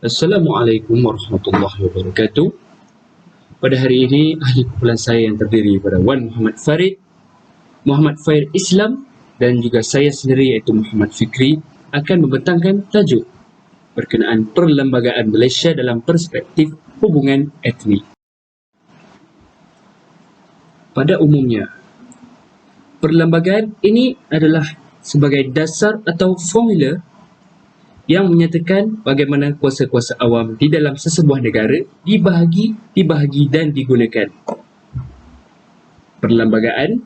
Assalamualaikum warahmatullahi wabarakatuh. Pada hari ini, ahli kumpulan saya yang terdiri pada Wan Muhammad Farid, Muhammad Fair Islam dan juga saya sendiri iaitu Muhammad Fikri akan membentangkan tajuk berkenaan perlembagaan Malaysia dalam perspektif hubungan etnik. Pada umumnya, perlembagaan ini adalah sebagai dasar atau formula yang menyatakan bagaimana kuasa-kuasa awam di dalam sesebuah negara dibahagi dan digunakan. Perlembagaan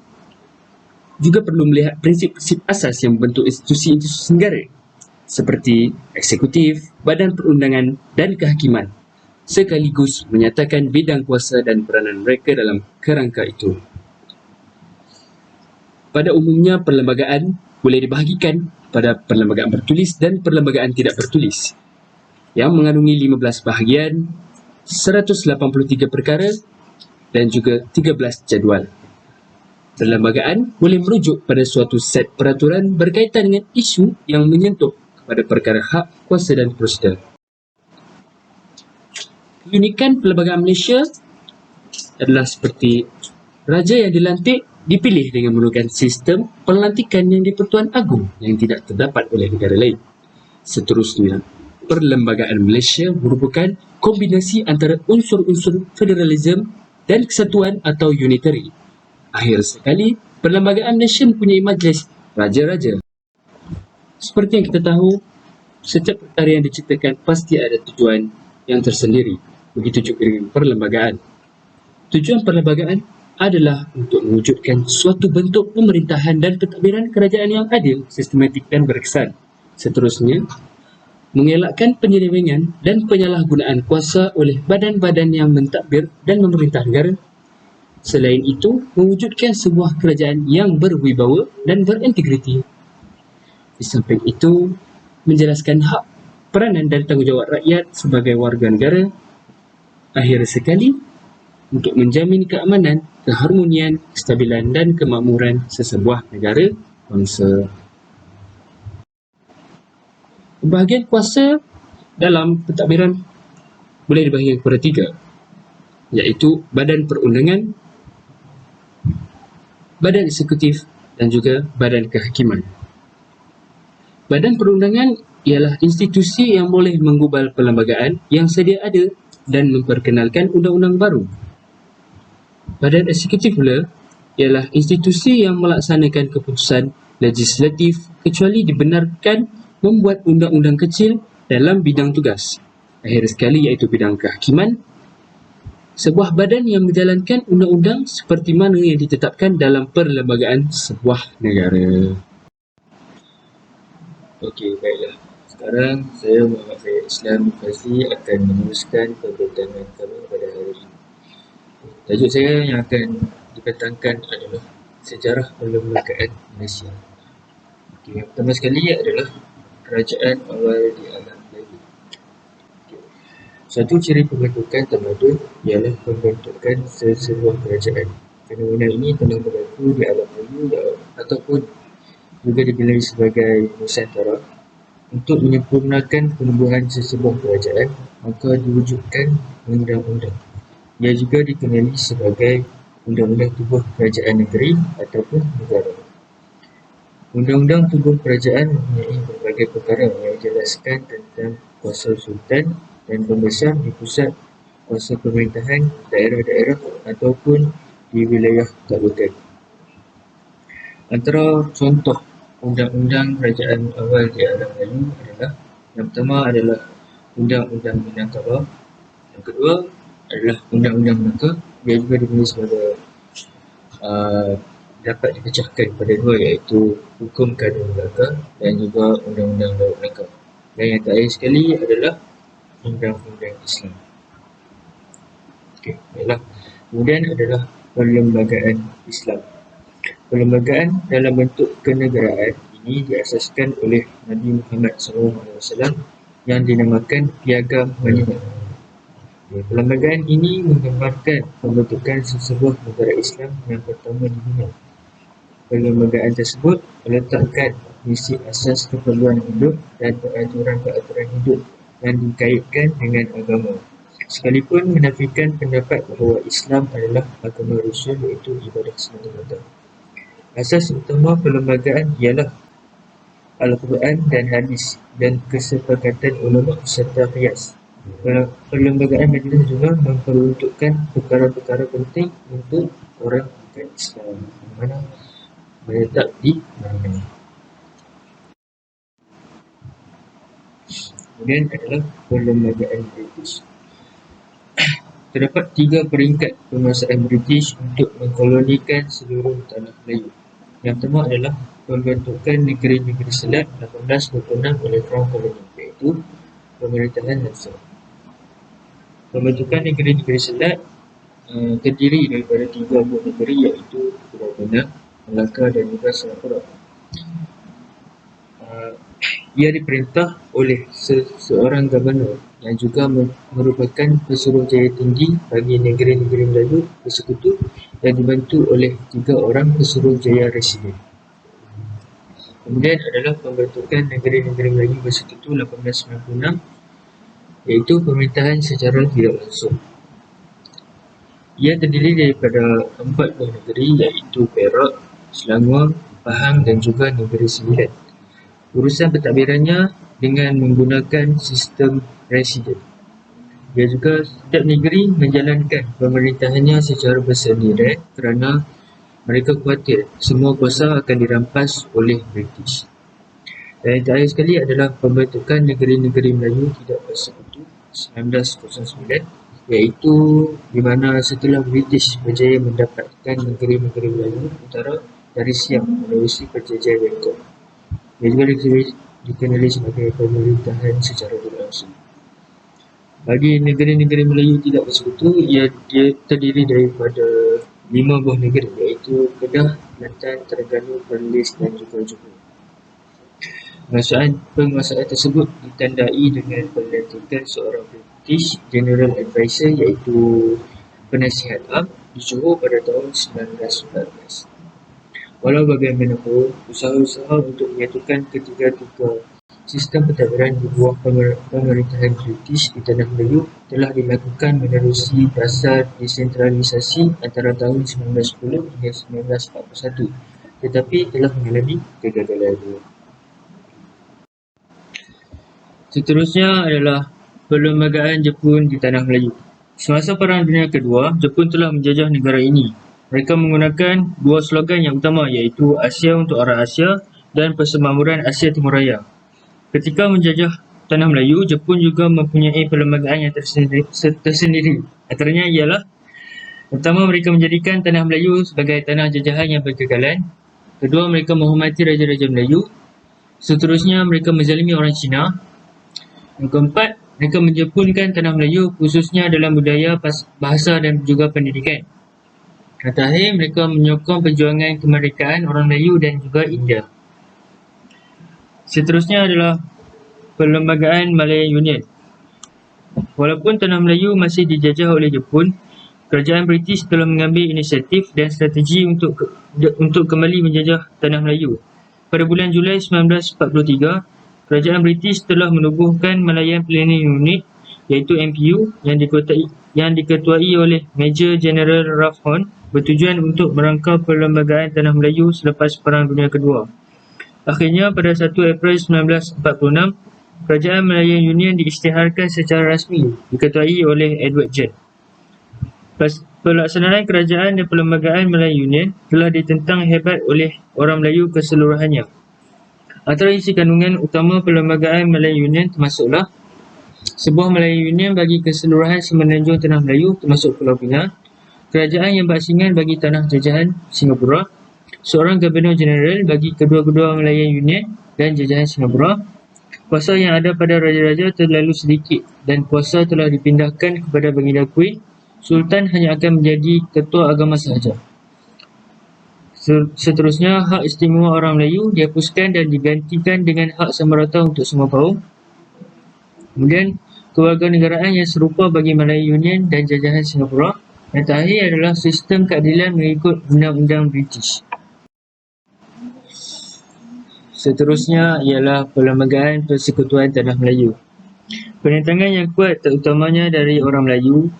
juga perlu melihat prinsip-prinsip asas yang membentuk institusi-institusi negara seperti eksekutif, badan perundangan dan kehakiman, sekaligus menyatakan bidang kuasa dan peranan mereka dalam kerangka itu. Pada umumnya, perlembagaan boleh dibahagikan pada perlembagaan bertulis dan perlembagaan tidak bertulis yang mengandungi 15 bahagian, 183 perkara dan juga 13 jadual. Perlembagaan boleh merujuk pada suatu set peraturan berkaitan dengan isu yang menyentuh kepada perkara hak, kuasa dan prosedur. Keunikan perlembagaan Malaysia adalah seperti raja yang dilantik dipilih dengan menggunakan sistem pelantikan yang di-Pertuan Agong yang tidak terdapat oleh negara lain. Seterusnya, perlembagaan Malaysia merupakan kombinasi antara unsur-unsur federalisme dan kesatuan atau unitary. Akhir sekali, perlembagaan Malaysia mempunyai majlis raja-raja. Seperti yang kita tahu, setiap perkara yang diciptakan pasti ada tujuan yang tersendiri. Begitu juga dengan perlembagaan. Tujuan perlembagaan adalah untuk mewujudkan suatu bentuk pemerintahan dan pentadbiran kerajaan yang adil, sistematik dan berkesan. Seterusnya, mengelakkan penyelewengan dan penyalahgunaan kuasa oleh badan-badan yang mentadbir dan memerintah negara. Selain itu, mewujudkan sebuah kerajaan yang berwibawa dan berintegriti. Di samping itu, menjelaskan hak, peranan dan tanggungjawab rakyat sebagai warga negara. Akhir sekali, untuk menjamin keamanan, keharmonian, kestabilan dan kemakmuran sesebuah negara bangsa. Pembahagian kuasa dalam pentadbiran boleh dibahagi kepada 3, iaitu badan perundangan, badan eksekutif dan juga badan kehakiman. Badan perundangan ialah institusi yang boleh menggubal perlembagaan yang sedia ada dan memperkenalkan undang-undang baru. Badan eksekutif pula ialah institusi yang melaksanakan keputusan legislatif kecuali dibenarkan membuat undang-undang kecil dalam bidang tugas. Akhir sekali iaitu bidang kehakiman, sebuah badan yang menjalankan undang-undang seperti mana yang ditetapkan dalam perlembagaan sebuah negara. Okey, baiklah. Sekarang saya Muhammad Fair Islam Fazli akan meneruskan perbincangan kami pada hari ini. Tajuk saya yang akan dibentangkan adalah sejarah perlembagaan Malaysia. Okay, yang pertama sekali adalah kerajaan awal di alam Melayu. Okay. Suatu ciri pembentukan tamadun ialah pembentukan sesebuah kerajaan. Fenomena ini telah berlaku di alam Melayu ataupun juga digelar sebagai Nusantara. Untuk menyempurnakan penubuhan sesebuah kerajaan, maka diwujudkan undang-undang. Ia juga dikenali sebagai Undang-Undang Tubuh Kerajaan Negeri ataupun Negara. Undang-Undang Tubuh Kerajaan mempunyai berbagai perkara yang menjelaskan tentang kuasa sultan dan pembesar di pusat kuasa pemerintahan daerah-daerah ataupun di wilayah kabupaten. Antara contoh undang-undang kerajaan awal di alam Melayu adalah, yang pertama adalah Undang-Undang Minangkabau, yang kedua adalah Undang-Undang Melaka. Dia juga ditulis sebagai dapat dipecahkan pada 2, iaitu Hukum Kadun Melaka dan juga Undang-Undang Laut Melaka. Dan yang terakhir sekali adalah Undang-Undang Islam. Okey, baiklah. Kemudian adalah perlembagaan Islam. Perlembagaan dalam bentuk kenegaraan ini diasaskan oleh Nabi Muhammad SAW yang dinamakan Piagam Madinah. Perlembagaan ini menggambarkan pembentukan sesebuah negara Islam yang pertama di dunia. Perlembagaan tersebut meletakkan misi asas keperluan hidup dan peraturan-peraturan hidup dan dikaitkan dengan agama, sekalipun menafikan pendapat bahawa Islam adalah agama Rasul, iaitu ibadah semata-mata. Asas utama perlembagaan ialah Al-Quran dan Hadis dan kesepakatan ulama serta qiyas. Perlembagaan majlis juga memperuntukkan perkara-perkara penting untuk orang bukan Islam, mana menetap di mana. Kemudian adalah perlembagaan British. Terdapat 3 peringkat penguasaan British untuk mengkolonikan seluruh tanah Melayu. Yang pertama adalah pembentukan negeri-negeri Selat 1826 oleh Crown Colony, iaitu pemerintahan langsung. Pembentukan negeri-negeri Selat terdiri daripada 3 buah negeri, iaitu Pulau Pinang, Melaka dan juga Singapura. Ia diperintah oleh seorang gubernur yang juga merupakan pesuruhjaya tinggi bagi negeri-negeri Melayu bersekutu dan dibantu oleh 3 orang pesuruhjaya residen. Kemudian adalah pembentukan negeri-negeri Melayu bersekutu 1896, iaitu pemerintahan secara tidak langsung. Ia terdiri daripada 4 buah negeri, iaitu Perak, Selangor, Pahang dan juga Negeri Sembilan. Urusan pentadbirannya dengan menggunakan sistem residen. Dia juga setiap negeri menjalankan pemerintahannya secara bersendirian kerana mereka khawatir semua kuasa akan dirampas oleh British. Dan yang terakhir sekali adalah pembentukan negeri-negeri Melayu tidak bersekutu 1909, iaitu di mana setelah British berjaya mendapatkan negeri-negeri Melayu Utara dari Siam melalui perjanjian Bangkok. Ia juga dikenali sebagai pemerintahan secara berlangsung. Bagi negeri-negeri Melayu tidak bersekutu, ia terdiri daripada 5 buah negeri, iaitu Kedah, Kelantan, Terengganu, Perlis dan juga Johor. Penguasaan tersebut ditandai dengan pelantikan seorang British General Advisor, iaitu penasihat am di Johor pada tahun 1914. Walau bagaimanapun, usaha-usaha untuk menyatukan ketiga-tiga sistem pentadbiran di bawah pemerintahan British di Tanah Melayu telah dilakukan menerusi dasar desentralisasi antara tahun 1910 hingga 1941, tetapi telah mengalami kegagalan. Seterusnya adalah perlembagaan Jepun di Tanah Melayu. Semasa Perang Dunia Kedua, Jepun telah menjajah negara ini. Mereka menggunakan 2 slogan yang utama, iaitu Asia untuk orang Asia dan Persemakmuran Asia Timur Raya. Ketika menjajah Tanah Melayu, Jepun juga mempunyai perlembagaan yang tersendiri. Antaranya ialah, pertama, mereka menjadikan Tanah Melayu sebagai tanah jajahan yang berkekalan. Kedua, mereka menghormati raja-raja Melayu. Seterusnya, mereka menzalimi orang Cina. Yang keempat, mereka menjepunkan Tanah Melayu khususnya dalam budaya, bahasa dan juga pendidikan. Dan terakhir, mereka menyokong perjuangan kemerdekaan orang Melayu dan juga India. Seterusnya adalah perlembagaan Malayan Union. Walaupun Tanah Melayu masih dijajah oleh Jepun, kerajaan British telah mengambil inisiatif dan strategi untuk kembali menjajah Tanah Melayu. Pada bulan Julai 1943, kerajaan British telah menubuhkan Malayan Planning Unit, iaitu MPU, yang diketuai oleh Major General Ralph Horn, bertujuan untuk merangka perlembagaan Tanah Melayu selepas Perang Dunia Kedua. Akhirnya, pada 1 April 1946, Kerajaan Malayan Union diisytiharkan secara rasmi, diketuai oleh Edward John. Pelaksanaan kerajaan dan perlembagaan Malayan Union telah ditentang hebat oleh orang Melayu keseluruhannya. Antara isi kandungan utama perlembagaan Malayan Union termasuklah sebuah Malayan Union bagi keseluruhan semenanjung Tanah Melayu termasuk Pulau Pinang, kerajaan yang berasingan bagi tanah jajahan Singapura, seorang Gubernur Jeneral bagi kedua-kedua Malayan Union dan jajahan Singapura. Kuasa yang ada pada raja-raja terlalu sedikit dan kuasa telah dipindahkan kepada Baginda Queen. Sultan hanya akan menjadi ketua agama sahaja. Seterusnya, hak istimewa orang Melayu dihapuskan dan digantikan dengan hak sama rata untuk semua kaum. Kemudian, kewarganegaraan yang serupa bagi Malayan Union dan jajahan Singapura. Yang terakhir adalah sistem keadilan mengikut undang-undang British. Seterusnya ialah perlembagaan Persekutuan Tanah Melayu. Penentangan yang kuat terutamanya dari orang Melayu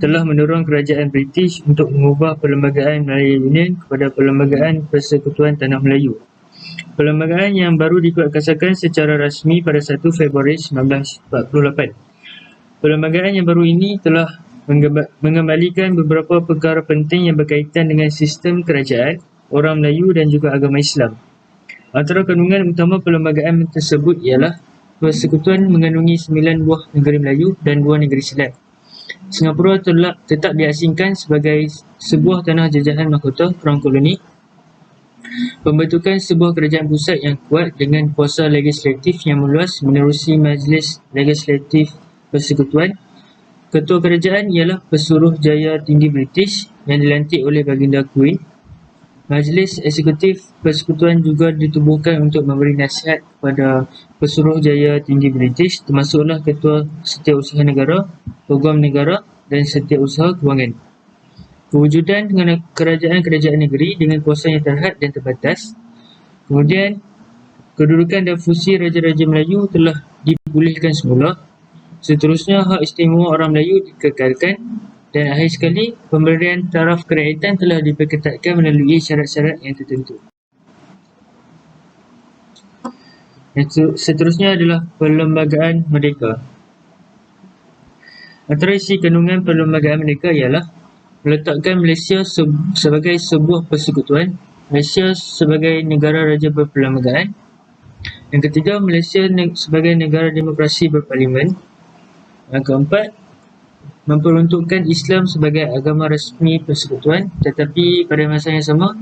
telah mendorong kerajaan British untuk mengubah Perlembagaan Malaya Union kepada Perlembagaan Persekutuan Tanah Melayu. Perlembagaan yang baru dikuatkuasakan secara rasmi pada 1 Februari 1948. Perlembagaan yang baru ini telah mengembalikan beberapa perkara penting yang berkaitan dengan sistem kerajaan, orang Melayu dan juga agama Islam. Antara kandungan utama perlembagaan tersebut ialah Persekutuan mengandungi 9 buah negeri Melayu dan 2 negeri Silat. Singapura tetap diasingkan sebagai sebuah tanah jajahan mahkota Crown Koloni. Pembentukan sebuah kerajaan pusat yang kuat dengan kuasa legislatif yang meluas menerusi Majlis Legislatif Persekutuan. Ketua kerajaan ialah Pesuruhjaya Tinggi British yang dilantik oleh Baginda Queen. Majlis Eksekutif Persekutuan juga ditubuhkan untuk memberi nasihat kepada Pesuruhjaya Tinggi British, termasuklah Ketua Setiausaha Negara, Peguam Negara dan Setiausaha Kewangan. Kewujudan dengan kerajaan-kerajaan negeri dengan kuasa yang terhad dan terbatas. Kemudian, kedudukan dan fungsi Raja-Raja Melayu telah dipulihkan semula. Seterusnya, hak istimewa orang Melayu dikekalkan. Dan akhir sekali, pemberian taraf kerakyatan telah diperketatkan melalui syarat-syarat yang tertentu. Seterusnya adalah Perlembagaan Merdeka. Antara isi kandungan Perlembagaan Merdeka ialah meletakkan Malaysia sebagai sebuah persekutuan, Malaysia sebagai negara raja berperlembagaan. Yang ketiga, Malaysia sebagai negara demokrasi berparlimen. Yang keempat, memperuntukkan Islam sebagai agama rasmi persekutuan, tetapi pada masa yang sama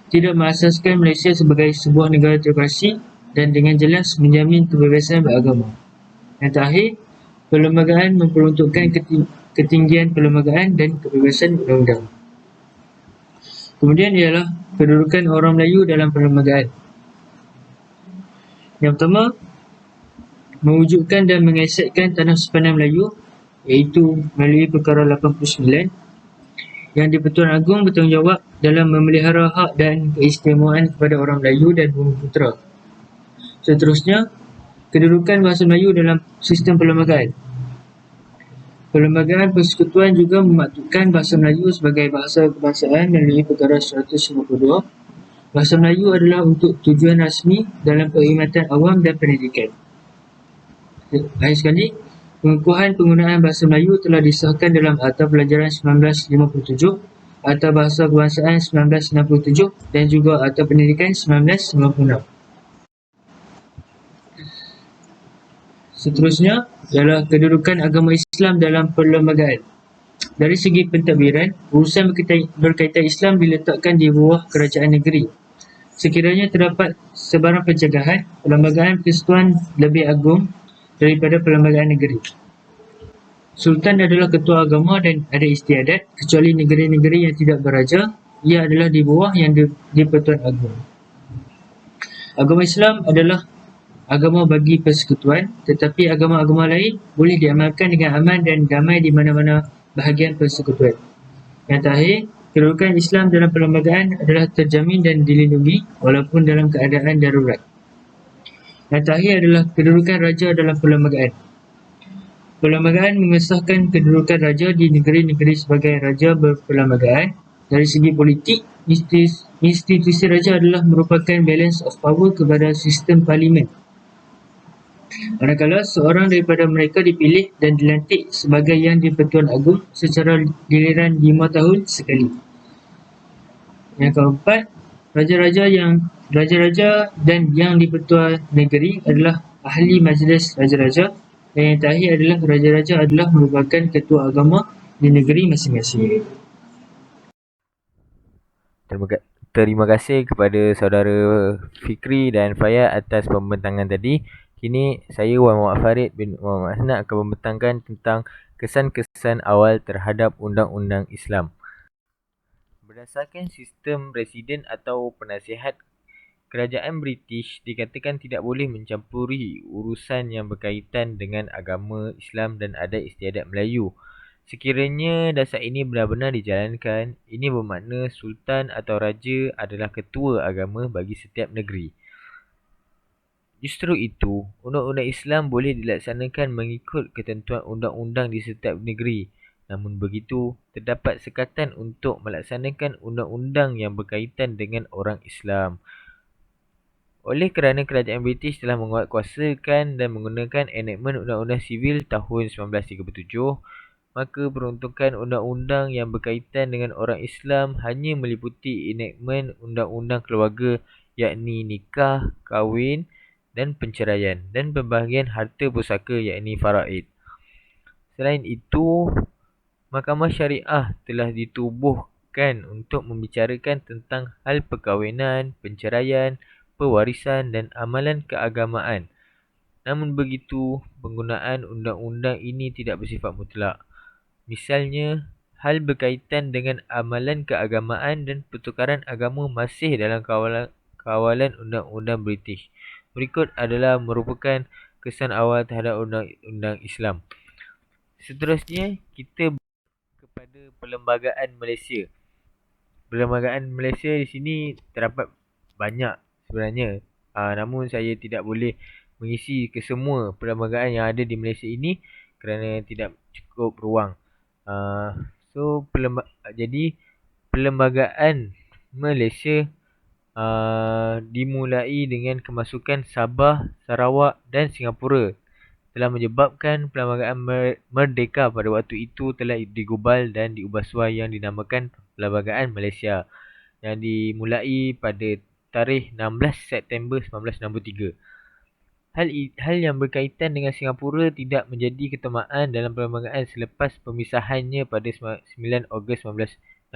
tidak mengasaskan Malaysia sebagai sebuah negara teokrasi dan dengan jelas menjamin kebebasan beragama. Yang terakhir, perlembagaan memperuntukkan ketinggian perlembagaan dan kebebasan undang-undang. Kemudian ialah kedudukan orang Melayu dalam perlembagaan. Yang pertama, mewujudkan dan mengesahkan tanah sepadan Melayu, iaitu melalui Perkara 89, yang di-Pertuan Agong bertanggungjawab dalam memelihara hak dan keistimewaan kepada orang Melayu dan Bumiputera. Seterusnya, kedudukan bahasa Melayu dalam sistem perlembagaan. Perlembagaan Persekutuan juga memaktubkan bahasa Melayu sebagai bahasa kebangsaan melalui Perkara 152. Bahasa Melayu adalah untuk tujuan rasmi dalam perkhidmatan awam dan pendidikan. Akhir sekali, pengukuhan penggunaan bahasa Melayu telah disahkan dalam Akta Pelajaran 1957, Akta Bahasa Kebangsaan 1967 dan juga Akta Pendidikan 1996. Seterusnya ialah kedudukan agama Islam dalam perlembagaan. Dari segi pentadbiran, urusan berkaitan Islam diletakkan di bawah kerajaan negeri. Sekiranya terdapat sebarang pencegahan, perlembagaan persekutuan lebih agung daripada perlembagaan negeri. Sultan adalah ketua agama dan ada istiadat, kecuali negeri-negeri yang tidak beraja, ia adalah di bawah yang di-Pertuan Agong. Agama Islam adalah agama bagi persekutuan, tetapi agama-agama lain boleh diamalkan dengan aman dan damai di mana-mana bahagian persekutuan. Yang terakhir, kedudukan Islam dalam perlembagaan adalah terjamin dan dilindungi walaupun dalam keadaan darurat. Yang terakhir adalah kedudukan raja dalam perlembagaan. Perlembagaan mengesahkan kedudukan raja di negeri-negeri sebagai raja berperlembagaan. Dari segi politik, institusi raja adalah merupakan balance of power kepada sistem parlimen. Manakala seorang daripada mereka dipilih dan dilantik sebagai yang di-Pertuan Agong secara giliran 5 tahun sekali. Yang keempat, raja-raja dan yang di-Pertuan Negeri adalah ahli majlis raja-raja, dan yang terakhir adalah raja-raja adalah merupakan ketua agama di negeri masing-masing. Terima kasih kepada saudara Fikri dan Fayaz atas pembentangan tadi. Kini saya Wan Muhammad Farid bin Muhammad Hasnat akan membentangkan tentang kesan-kesan awal terhadap Undang-Undang Islam. Berdasarkan sistem residen atau penasihat, kerajaan British dikatakan tidak boleh mencampuri urusan yang berkaitan dengan agama Islam dan adat istiadat Melayu. Sekiranya dasar ini benar-benar dijalankan, ini bermakna Sultan atau Raja adalah ketua agama bagi setiap negeri. Justru itu, undang-undang Islam boleh dilaksanakan mengikut ketentuan undang-undang di setiap negeri. Namun begitu, terdapat sekatan untuk melaksanakan undang-undang yang berkaitan dengan orang Islam. Oleh kerana kerajaan British telah menguatkuasakan dan menggunakan enakmen Undang-Undang Sivil tahun 1937, maka peruntukan undang-undang yang berkaitan dengan orang Islam hanya meliputi enakmen Undang-Undang Keluarga, yakni nikah, kahwin dan penceraian, dan pembahagian harta pusaka, yakni faraid. Selain itu, Mahkamah Syariah telah ditubuhkan untuk membicarakan tentang hal perkahwinan, penceraian, pewarisan dan amalan keagamaan. Namun begitu, penggunaan undang-undang ini tidak bersifat mutlak. Misalnya, hal berkaitan dengan amalan keagamaan dan pertukaran agama masih dalam kawalan undang-undang British. Berikut adalah merupakan kesan awal terhadap undang-undang Islam. Seterusnya, kita kepada Perlembagaan Malaysia. Perlembagaan Malaysia di sini terdapat banyak sebenarnya. Namun saya tidak boleh mengisi kesemua perlembagaan yang ada di Malaysia ini kerana tidak cukup ruang. So jadi Perlembagaan Malaysia dimulai dengan kemasukan Sabah, Sarawak dan Singapura, telah menyebabkan Perlembagaan Merdeka pada waktu itu telah digubal dan diubah suai yang dinamakan Perlembagaan Malaysia, yang dimulai pada tarikh 16 September 1963. Hal yang berkaitan dengan Singapura tidak menjadi ketemaan dalam perlembagaan selepas pemisahannya pada 9 Ogos 1965.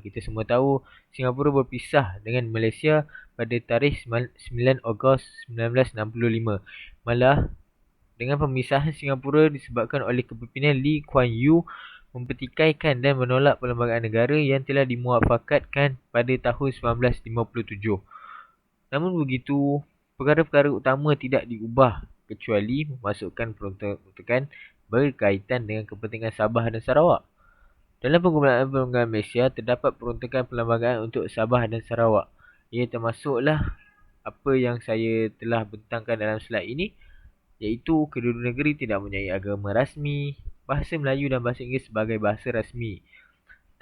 Kita semua tahu Singapura berpisah dengan Malaysia pada tarikh 9 Ogos 1965. Malah, dengan pemisahan Singapura disebabkan oleh kepimpinan Lee Kuan Yew mempertikaikan dan menolak perlembagaan negara yang telah dimuafakatkan pada tahun 1957. Namun begitu, perkara-perkara utama tidak diubah kecuali memasukkan peruntukan berkaitan dengan kepentingan Sabah dan Sarawak. Dalam penggunaan perlembagaan Malaysia, terdapat peruntukan perlembagaan untuk Sabah dan Sarawak. Ia termasuklah apa yang saya telah bentangkan dalam slide ini, iaitu kedua-dua negeri tidak mempunyai agama rasmi, bahasa Melayu dan bahasa Inggeris sebagai bahasa rasmi.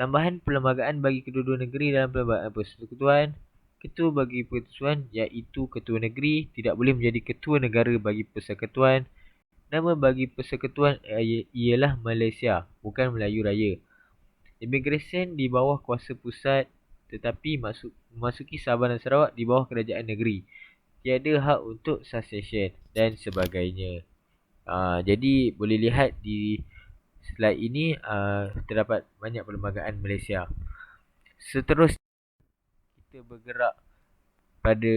Tambahan perlembagaan bagi kedua-dua negeri dalam perlembagaan persekutuan. Ketua bagi persekutuan iaitu ketua negeri tidak boleh menjadi ketua negara bagi persekutuan. Nama bagi persekutuan ialah Malaysia, bukan Melayu Raya. Immigration di bawah kuasa pusat tetapi memasuki Sabah dan Sarawak di bawah kerajaan negeri. Tiada hak untuk succession dan sebagainya. Jadi boleh lihat di slide ini terdapat banyak perlembagaan Malaysia. Seterusnya, kita bergerak pada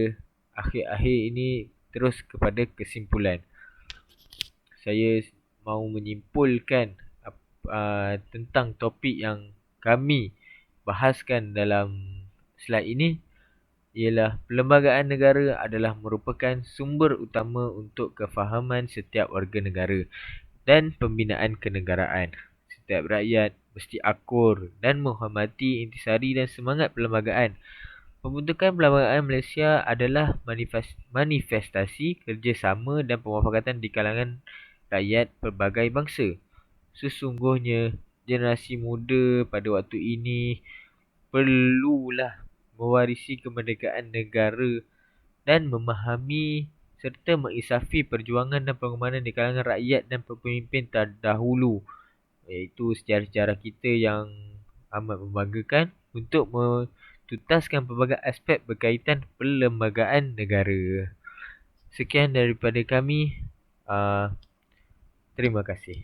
akhir-akhir ini terus kepada kesimpulan. Saya mahu menyimpulkan tentang topik yang kami bahaskan dalam slide ini ialah perlembagaan negara adalah merupakan sumber utama untuk kefahaman setiap warga negara dan pembinaan kenegaraan. Setiap rakyat mesti akur dan menghormati intisari dan semangat perlembagaan. Pembentukan Perlembagaan Malaysia adalah manifestasi kerjasama dan pemufakatan di kalangan rakyat pelbagai bangsa. Sesungguhnya, generasi muda pada waktu ini perlulah mewarisi kemerdekaan negara dan memahami serta mengisafi perjuangan dan pengorbanan di kalangan rakyat dan pemimpin terdahulu, iaitu sejarah-sejarah kita yang amat membanggakan untuk menuntaskan pelbagai aspek berkaitan perlembagaan negara. Sekian daripada kami. Terima kasih.